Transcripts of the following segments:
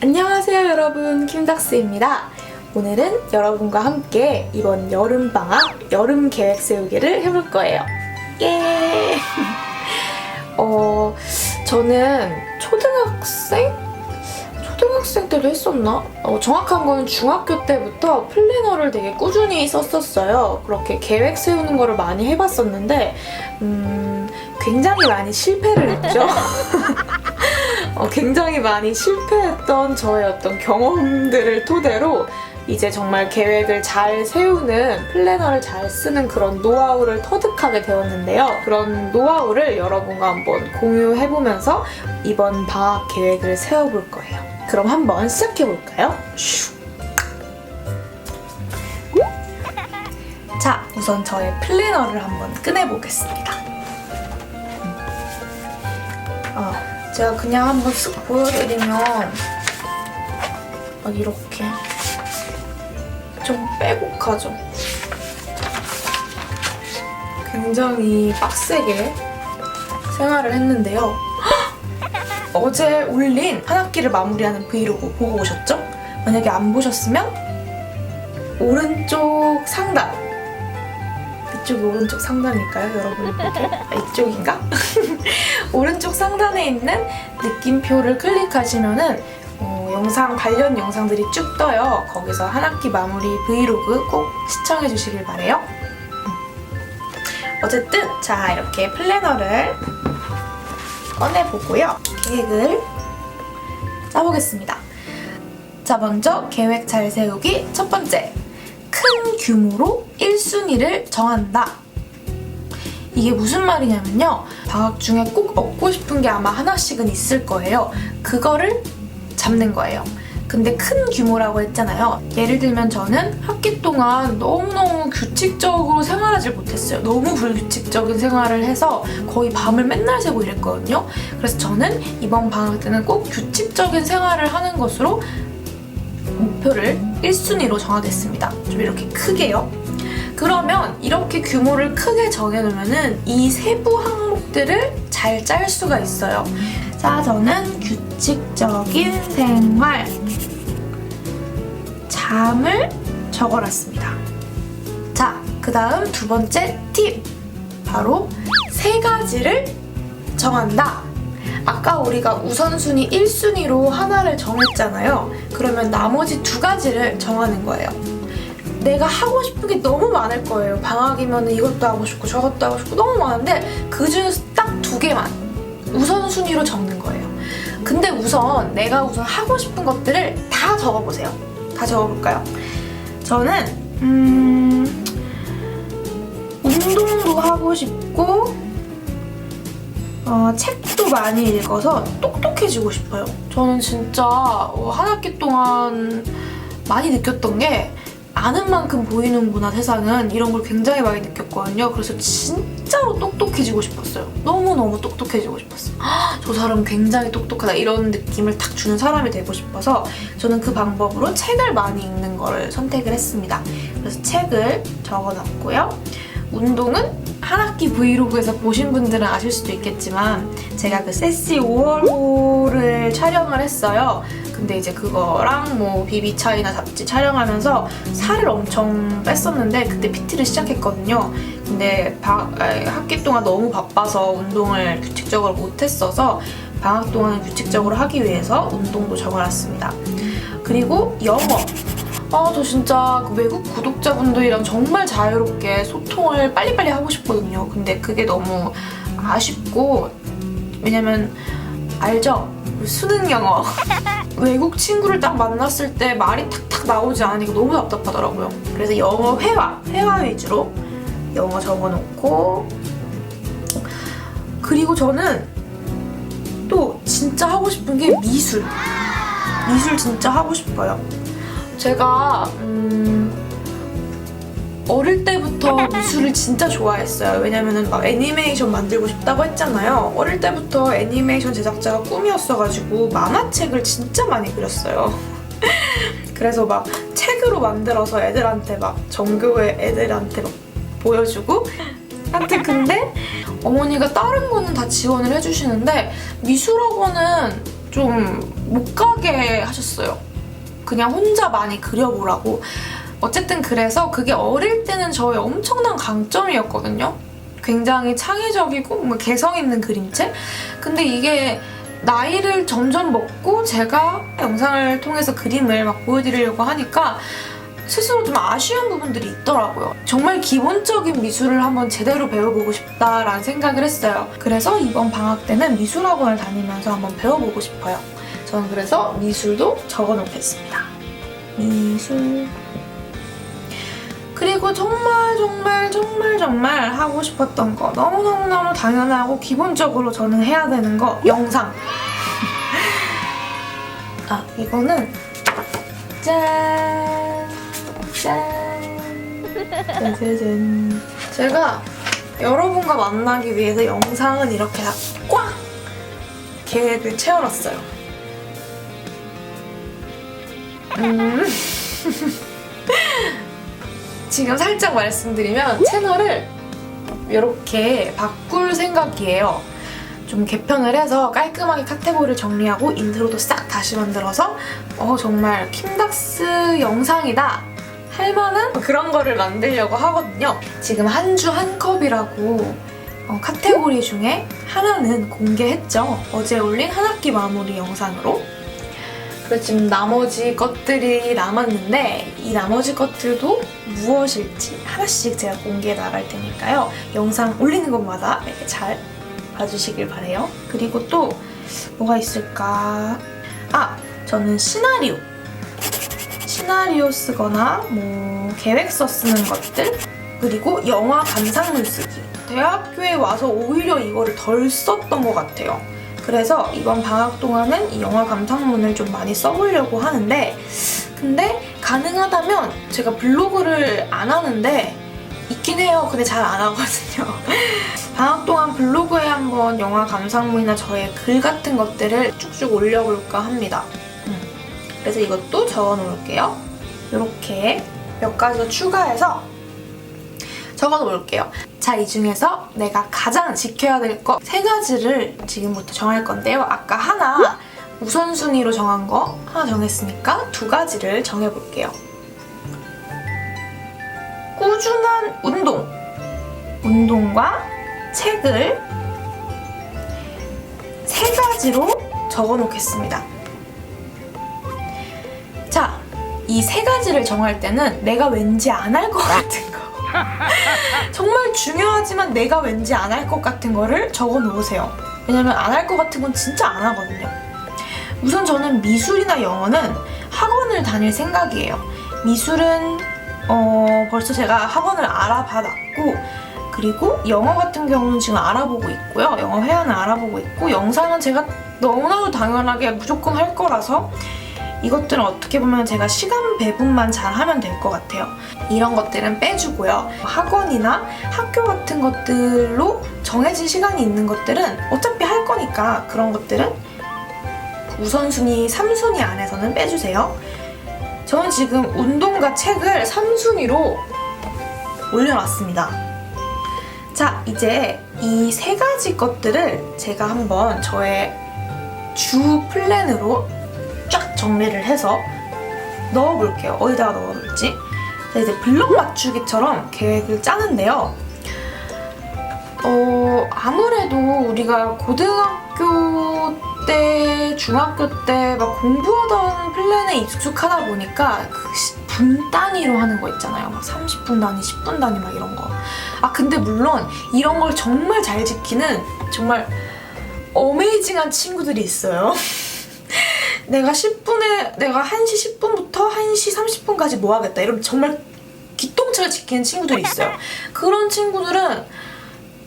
안녕하세요 여러분, 킴닥스입니다. 오늘은 여러분과 함께 이번 여름방학 여름 계획 세우기를 해볼 거예요. 예! 저는 초등학생 때도 했었나? 정확한 거는 중학교 때부터 플래너를 되게 꾸준히 썼었어요. 그렇게 계획 세우는 거를 많이 해봤었는데 굉장히 많이 실패를 했죠. 굉장히 많이 실패했던 저의 어떤 경험들을 토대로 이제 정말 계획을 잘 세우는, 플래너를 잘 쓰는 그런 노하우를 터득하게 되었는데요. 그런 노하우를 여러분과 한번 공유해보면서 이번 방학 계획을 세워볼 거예요. 그럼 한번 시작해볼까요? 자, 우선 저의 플래너를 한번 꺼내보겠습니다. 제가 그냥 한번 쓱 보여드리면 이렇게 좀 빼곡하죠? 굉장히 빡세게 생활을 했는데요. 어제 올린 한 학기를 마무리하는 브이로그 보고 오셨죠? 만약에 안 보셨으면 오른쪽 상단, 이쪽이 오른쪽 상단일까요? 여러분이 보기에? 이쪽인가? 오른쪽 상단에 있는 느낌표를 클릭하시면은 관련 영상들이 쭉 떠요. 거기서 한 학기 마무리 브이로그 꼭 시청해 주시길 바래요. 어쨌든 자, 이렇게 플래너를 꺼내보고요. 계획을 짜보겠습니다. 자, 먼저 계획 잘 세우기 첫 번째, 큰 규모로 1순위를 정한다. 이게 무슨 말이냐면요, 방학 중에 꼭 얻고 싶은 게 아마 하나씩은 있을 거예요. 그거를 잡는 거예요. 근데 큰 규모라고 했잖아요. 예를 들면 저는 학기 동안 너무너무 규칙적으로 생활하지 못했어요. 너무 불규칙적인 생활을 해서 거의 밤을 맨날 새고 이랬거든요. 그래서 저는 이번 방학 때는 꼭 규칙적인 생활을 하는 것으로 목표를 1순위로 정하겠습니다. 좀 이렇게 크게요. 그러면 이렇게 규모를 크게 정해놓으면 이 세부 항목들을 잘 짤 수가 있어요. 자, 저는 규칙적인 생활, 잠을 적어놨습니다. 자, 그 다음 두 번째 팁, 바로 3가지를 정한다. 아까 우리가 우선순위 1순위로 하나를 정했잖아요. 그러면 나머지 2가지를 정하는 거예요. 내가 하고 싶은 게 너무 많을 거예요. 방학이면 이것도 하고 싶고 저것도 하고 싶고 너무 많은데 그 중에서 딱 2개만 우선순위로 적는 거예요. 근데 내가 우선 하고 싶은 것들을 다 적어보세요. 다 적어볼까요? 저는 운동도 하고 싶고 책도 많이 읽어서 똑똑해지고 싶어요. 저는 진짜 한 학기 동안 많이 느꼈던 게 아는 만큼 보이는구나 세상은, 이런 걸 굉장히 많이 느꼈거든요. 그래서 진짜로 똑똑해지고 싶었어요. 너무너무 똑똑해지고 싶었어요. 저 사람 굉장히 똑똑하다, 이런 느낌을 딱 주는 사람이 되고 싶어서 저는 그 방법으로 책을 많이 읽는 거를 선택을 했습니다. 그래서 책을 적어놨고요. 운동은 한 학기 브이로그에서 보신 분들은 아실 수도 있겠지만 제가 그 세시 5월호를 촬영을 했어요. 근데 이제 그거랑 뭐 비비 차이나 잡지 촬영하면서 살을 엄청 뺐었는데 그때 PT를 시작했거든요. 근데 학기 동안 너무 바빠서 운동을 규칙적으로 못했어서 방학 동안은 규칙적으로 하기 위해서 운동도 적어놨습니다. 그리고 영어. 저 진짜 그 외국 구독자분들이랑 정말 자유롭게 소통을 빨리빨리 하고 싶거든요. 근데 그게 너무 아쉽고, 왜냐면 알죠? 수능 영어. 외국 친구를 딱 만났을 때 말이 탁탁 나오지 않으니까 너무 답답하더라고요. 그래서 영어 회화 위주로 영어 적어놓고, 그리고 저는 또 진짜 하고 싶은 게 미술 진짜 하고 싶어요. 제가 어릴 때부터 미술을 진짜 좋아했어요. 왜냐면은 막 애니메이션 만들고 싶다고 했잖아요. 어릴 때부터 애니메이션 제작자가 꿈이었어가지고 만화책을 진짜 많이 그렸어요. 그래서 막 책으로 만들어서 애들한테 막 전교회 애들한테 막 보여주고. 하여튼 근데 어머니가 다른 거는 다 지원을 해주시는데 미술학원은 좀 못 가게 하셨어요. 그냥 혼자 많이 그려보라고. 어쨌든 그래서 그게 어릴 때는 저의 엄청난 강점이었거든요. 굉장히 창의적이고 뭔가 개성 있는 그림체? 근데 이게 나이를 점점 먹고 제가 영상을 통해서 그림을 막 보여드리려고 하니까 스스로 좀 아쉬운 부분들이 있더라고요. 정말 기본적인 미술을 한번 제대로 배워보고 싶다라는 생각을 했어요. 그래서 이번 방학 때는 미술학원을 다니면서 한번 배워보고 싶어요. 저는 그래서 미술도 적어놓겠습니다. 미술. 그리고 정말 하고 싶었던 거, 너무너무 당연하고 기본적으로 저는 해야 되는 거, 영상. 아, 이거는 짠! 짜잔. 제가 여러분과 만나기 위해서 영상은 이렇게 다 꽉 계획을 채워놨어요. 지금 살짝 말씀드리면 채널을 이렇게 바꿀 생각이에요. 좀 개편을 해서 깔끔하게 카테고리를 정리하고 인트로도 싹 다시 만들어서 정말 킴닥스 영상이다 할 만한 그런 거를 만들려고 하거든요. 지금 한 주 한 컵이라고 카테고리 중에 하나는 공개했죠. 어제 올린 한 학기 마무리 영상으로. 그래서 지금 나머지 것들이 남았는데 이 나머지 것들도 무엇일지 하나씩 제가 공개해 나갈 테니까요. 영상 올리는 것마다 이렇게 잘 봐주시길 바래요. 그리고 또 뭐가 있을까? 저는 시나리오 쓰거나 뭐 계획서 쓰는 것들, 그리고 영화 감상문 쓰기. 대학교에 와서 오히려 이거를 덜 썼던 것 같아요. 그래서 이번 방학 동안은 이 영화 감상문을 좀 많이 써보려고 하는데, 근데 가능하다면 제가 블로그를 안 하는데 있긴 해요. 근데 잘 안 하거든요. 방학 동안 블로그에 한번 영화 감상문이나 저의 글 같은 것들을 쭉쭉 올려볼까 합니다. 그래서 이것도 적어놓을게요. 이렇게 몇 가지 더 추가해서 적어놓을게요. 자, 이 중에서 내가 가장 지켜야 될 거 3가지를 지금부터 정할 건데요. 아까 하나 우선순위로 정한 거 하나 정했으니까 2가지를 정해볼게요. 꾸준한 운동과 책을 3가지로 적어놓겠습니다. 자, 이 3가지를 정할 때는 내가 왠지 안 할 것 같은 거, 정말 중요하지만 내가 왠지 안 할 것 같은 거를 적어 놓으세요. 왜냐면 안 할 것 같은 건 진짜 안 하거든요. 우선 저는 미술이나 영어는 학원을 다닐 생각이에요. 미술은 벌써 제가 학원을 알아봐놨고, 그리고 영어 같은 경우는 지금 알아보고 있고요. 영어 회화는 알아보고 있고, 영상은 제가 너무나도 당연하게 무조건 할 거라서 이것들은 어떻게 보면 제가 시간 배분만 잘 하면 될 것 같아요. 이런 것들은 빼주고요. 학원이나 학교 같은 것들로 정해진 시간이 있는 것들은 어차피 할 거니까 그런 것들은 우선순위 3순위 안에서는 빼주세요. 저는 지금 운동과 책을 3순위로 올려놨습니다. 자, 이제 이 3가지 것들을 제가 한번 저의 주 플랜으로 쫙 정리를 해서 넣어볼게요. 어디다가 넣어놓을지. 이제 블록 맞추기처럼 계획을 짜는데요. 아무래도 우리가 고등학교 때, 중학교 때 막 공부하던 플랜에 익숙하다 보니까 그 분 단위로 하는 거 있잖아요. 막 30분 단위, 10분 단위 막 이런 거. 근데 물론 이런 걸 정말 잘 지키는 정말 어메이징한 친구들이 있어요. 내가 1시 10분부터 1시 30분까지 뭐 하겠다. 이러면 정말 기똥차게 지키는 친구들이 있어요. 그런 친구들은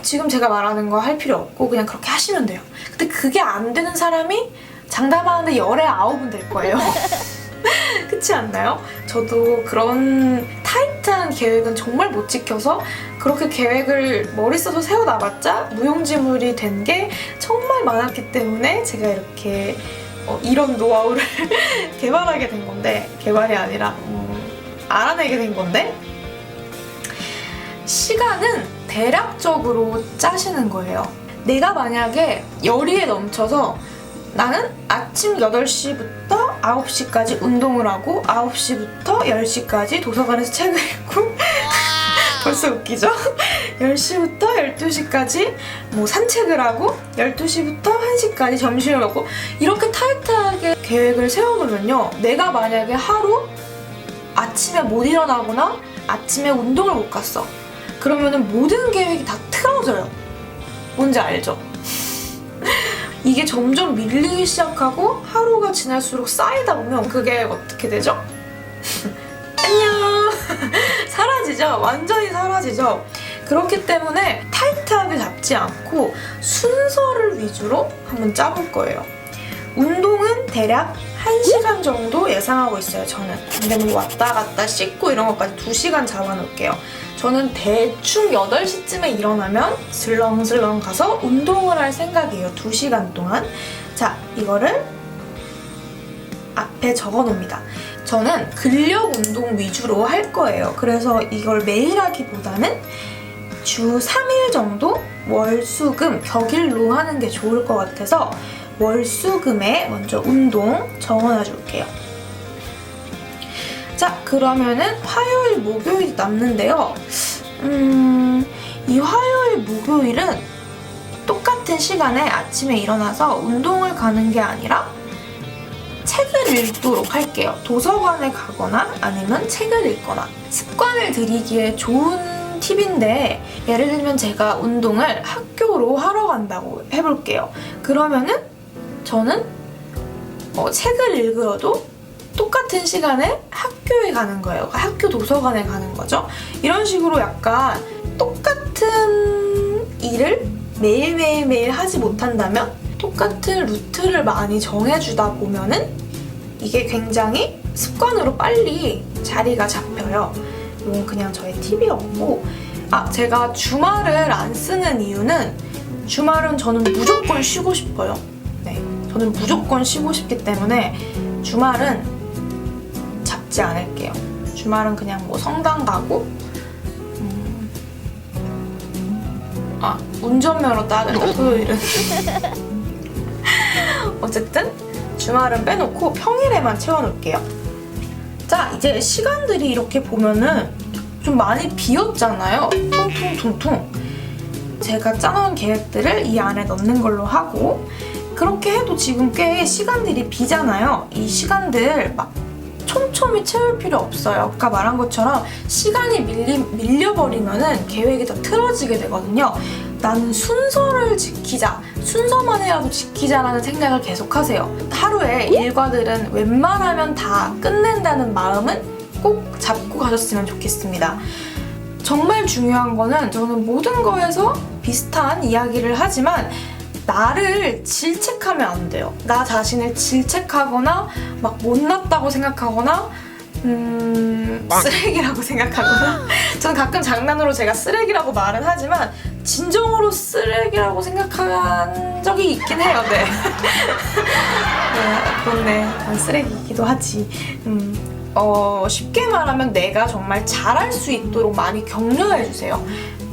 지금 제가 말하는 거 할 필요 없고 그냥 그렇게 하시면 돼요. 근데 그게 안 되는 사람이 장담하는데 열에 9은 될 거예요. 그렇지 않나요? 저도 그런 타이트한 계획은 정말 못 지켜서 그렇게 계획을 머리 써서 세워놔봤자 무용지물이 된 게 정말 많았기 때문에 제가 이렇게 이런 노하우를 개발하게 된 건데, 개발이 아니라 알아내게 된 건데, 시간은 대략적으로 짜시는 거예요. 내가 만약에 열의에 넘쳐서 나는 아침 8시부터 9시까지 운동을 하고 9시부터 10시까지 도서관에서 책을 읽고 벌써 웃기죠? 10시부터 12시까지 뭐 산책을 하고 12시부터 1시까지 점심을 먹고 이렇게 타이트하게 계획을 세워놓으면요. 내가 만약에 하루 아침에 못 일어나거나 아침에 운동을 못 갔어. 그러면은 모든 계획이 다 틀어져요. 뭔지 알죠? 이게 점점 밀리기 시작하고 하루가 지날수록 쌓이다 보면 그게 어떻게 되죠? 안녕! 사라지죠? 완전히 사라지죠? 그렇기 때문에 타이트하게 잡지 않고 순서를 위주로 한번 짜볼 거예요. 운동은 대략 1시간 정도 예상하고 있어요, 저는. 근데 뭐 왔다 갔다 씻고 이런 것까지 2시간 잡아놓을게요. 저는 대충 8시쯤에 일어나면 슬렁슬렁 가서 운동을 할 생각이에요, 2시간 동안. 자, 이거를 앞에 적어놓습니다. 저는 근력 운동 위주로 할 거예요. 그래서 이걸 매일 하기보다는 주 3일 정도 월수금 격일로 하는 게 좋을 것 같아서 월수금에 먼저 운동 적어놔 줄게요. 자, 그러면은 화요일, 목요일이 남는데요. 이 화요일, 목요일은 똑같은 시간에 아침에 일어나서 운동을 가는 게 아니라 책을 읽도록 할게요. 도서관에 가거나 아니면 책을 읽거나. 습관을 들이기에 좋은 팁인데 예를 들면 제가 운동을 학교로 하러 간다고 해볼게요. 그러면은 저는 책을 읽으러도 똑같은 시간에 학교에 가는 거예요. 학교 도서관에 가는 거죠. 이런 식으로 약간 똑같은 일을 매일매일 하지 못한다면 똑같은 루트를 많이 정해주다 보면은 이게 굉장히 습관으로 빨리 자리가 잡혀요. 이건 그냥 저의 팁이었고, 제가 주말을 안 쓰는 이유는 주말은 저는 무조건 쉬고 싶어요. 네, 저는 무조건 쉬고 싶기 때문에 주말은 잡지 않을게요. 주말은 그냥 뭐 성당 가고 운전면허 따는 토요일은 어쨌든 주말은 빼놓고 평일에만 채워놓을게요. 자, 이제 시간들이 이렇게 보면은 좀 많이 비었잖아요. 퉁퉁퉁퉁. 제가 짜놓은 계획들을 이 안에 넣는 걸로 하고, 그렇게 해도 지금 꽤 시간들이 비잖아요. 이 시간들 막 촘촘히 채울 필요 없어요. 아까 말한 것처럼 시간이 밀려버리면은 계획이 다 틀어지게 되거든요. 나는 순서를 지키자, 순서만이라도 지키자라는 생각을 계속 하세요. 하루에 일과들은 웬만하면 다 끝낸다는 마음은 꼭 잡고 가셨으면 좋겠습니다. 정말 중요한 거는 저는 모든 거에서 비슷한 이야기를 하지만 나를 질책하면 안 돼요. 나 자신을 질책하거나 막 못났다고 생각하거나 쓰레기라고 생각하거나 저는 가끔 장난으로 제가 쓰레기라고 말은 하지만 진정으로 쓰레기라고 생각한 적이 있긴 해요. 네. 그렇네. 난 쓰레기이기도 하지. 쉽게 말하면 내가 정말 잘할 수 있도록 많이 격려해주세요.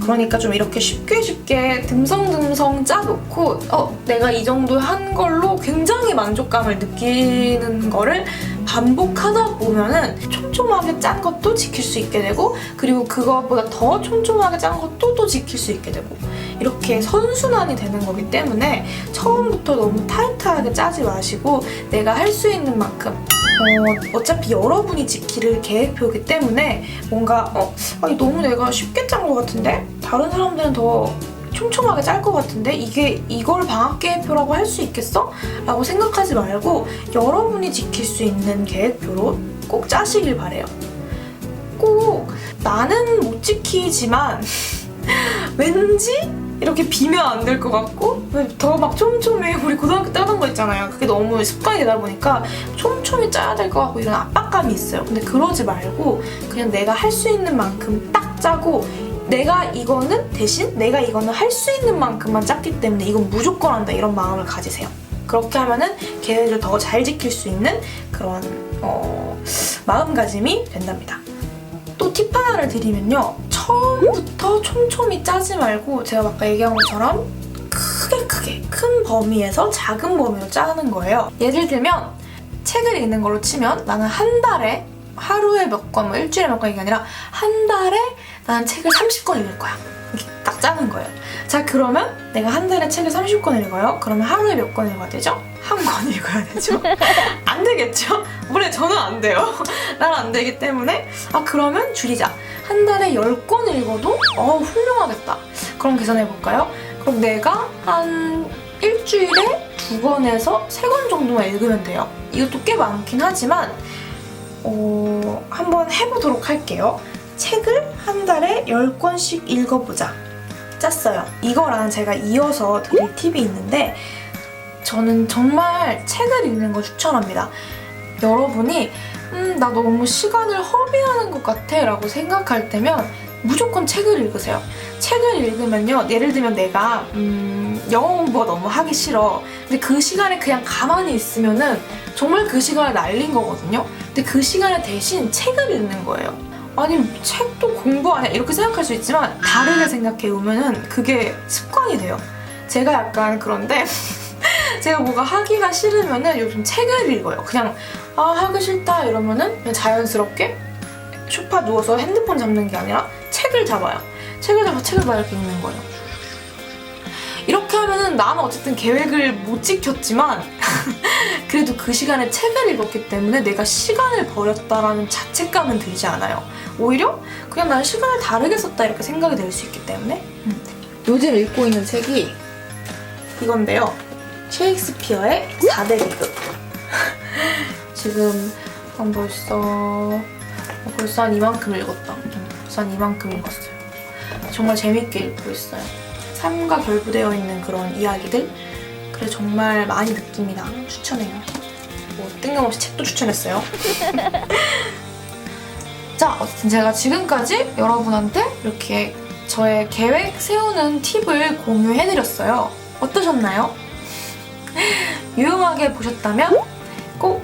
그러니까 좀 이렇게 쉽게 듬성듬성 짜놓고 내가 이 정도 한 걸로 굉장히 만족감을 느끼는 거를 반복하다 보면은 촘촘하게 짠 것도 지킬 수 있게 되고, 그리고 그거보다 더 촘촘하게 짠 것도 또 지킬 수 있게 되고, 이렇게 선순환이 되는 거기 때문에 처음부터 너무 타이트하게 짜지 마시고 내가 할 수 있는 만큼, 어차피 여러분이 지킬 계획표이기 때문에 뭔가 너무 내가 쉽게 짠 것 같은데? 다른 사람들은 더 촘촘하게 짤 것 같은데? 이걸 방학 계획표라고 할 수 있겠어? 라고 생각하지 말고 여러분이 지킬 수 있는 계획표로 꼭 짜시길 바래요. 꼭 나는 못 지키지만 왠지 이렇게 비면 안 될 것 같고 더 막 촘촘히 우리 고등학교 때 하던 거 있잖아요. 그게 너무 습관이 되다 보니까 촘촘히 짜야 될 것 같고 이런 압박감이 있어요. 근데 그러지 말고 그냥 내가 할 수 있는 만큼 딱 짜고 내가 이거는 할 수 있는 만큼만 짰기 때문에 이건 무조건 한다 이런 마음을 가지세요. 그렇게 하면은 계획을 더 잘 지킬 수 있는 그런 마음가짐이 된답니다. 또 팁 하나를 드리면요. 처음부터 촘촘히 짜지 말고 제가 아까 얘기한 것처럼 크게 큰 범위에서 작은 범위로 짜는 거예요. 예를 들면 책을 읽는 걸로 치면 나는 한 달에 하루에 몇 권, 뭐 일주일에 몇 권이 아니라 한 달에 나는 책을 30권 읽을 거야. 이렇게 딱 짜는 거예요. 자, 그러면 내가 한 달에 책을 30권 읽어요? 그러면 하루에 몇 권 읽어야 되죠? 한 권 읽어야 되죠? 안 되겠죠? 물론 저는 안 돼요. 난 안 되기 때문에 그러면 줄이자. 한 달에 10권 읽어도 훌륭하겠다. 그럼 계산해볼까요? 그럼 내가 한 일주일에 2권에서 3권 정도만 읽으면 돼요. 이것도 꽤 많긴 하지만 한번 해보도록 할게요. 책을 한 달에 10권씩 읽어보자. 짰어요. 이거랑 제가 이어서 드릴 팁이 있는데 저는 정말 책을 읽는 거 추천합니다. 여러분이 나 너무 시간을 허비하는 것 같아 라고 생각할 때면 무조건 책을 읽으세요. 책을 읽으면요, 예를 들면 내가 영어 공부가 너무 하기 싫어. 근데 그 시간에 그냥 가만히 있으면은 정말 그 시간을 날린 거거든요. 근데 그 시간에 대신 책을 읽는 거예요. 아니, 책도 공부 아니야 이렇게 생각할 수 있지만 다르게 생각해보면은 그게 습관이 돼요. 제가 약간 그런데 제가 뭐가 하기가 싫으면은 요즘 책을 읽어요. 그냥 하기 싫다 이러면은 그냥 자연스럽게 소파 누워서 핸드폰 잡는 게 아니라 책을 잡아요. 책을 잡아 책을 막 이렇게 읽는 거예요. 이렇게 하면은 나는 어쨌든 계획을 못 지켰지만 그래도 그 시간에 책을 읽었기 때문에 내가 시간을 버렸다라는 자책감은 들지 않아요. 오히려 그냥 난 시간을 다르게 썼다 이렇게 생각이 될 수 있기 때문에 요즘 읽고 있는 책이 이건데요. 셰익스피어의 4대 비극. 지금 벌써 한 이만큼 읽었다. 벌써 한 이만큼 읽었어요. 정말 재밌게 읽고 있어요. 삶과 결부되어 있는 그런 이야기들. 그래 정말 많이 느낍니다. 추천해요. 뜬금없이 책도 추천했어요. 자, 어쨌든 제가 지금까지 여러분한테 이렇게 저의 계획 세우는 팁을 공유해드렸어요. 어떠셨나요? 유용하게 보셨다면 꼭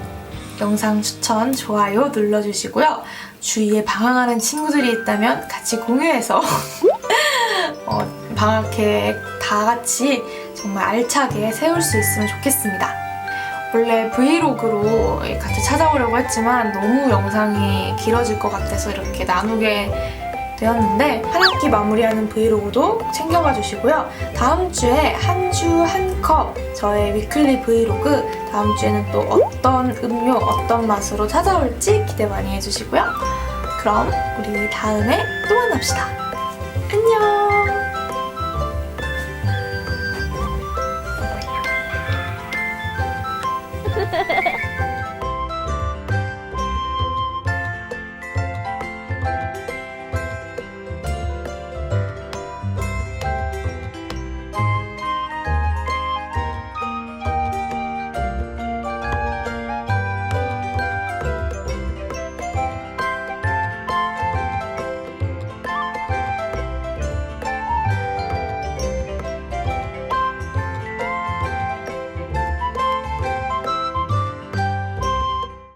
영상 추천, 좋아요 눌러주시고요. 주위에 방황하는 친구들이 있다면 같이 공유해서 방학 계획 다 같이 정말 알차게 세울 수 있으면 좋겠습니다. 원래 브이로그로 같이 찾아오려고 했지만 너무 영상이 길어질 것 같아서 이렇게 나누게 되었는데 한 학기 마무리하는 브이로그도 챙겨봐 주시고요. 다음 주에 한 주 한 컵 저의 위클리 브이로그 다음 주에는 또 어떤 음료, 어떤 맛으로 찾아올지 기대 많이 해주시고요. 그럼 우리 다음에 또 만납시다. 안녕!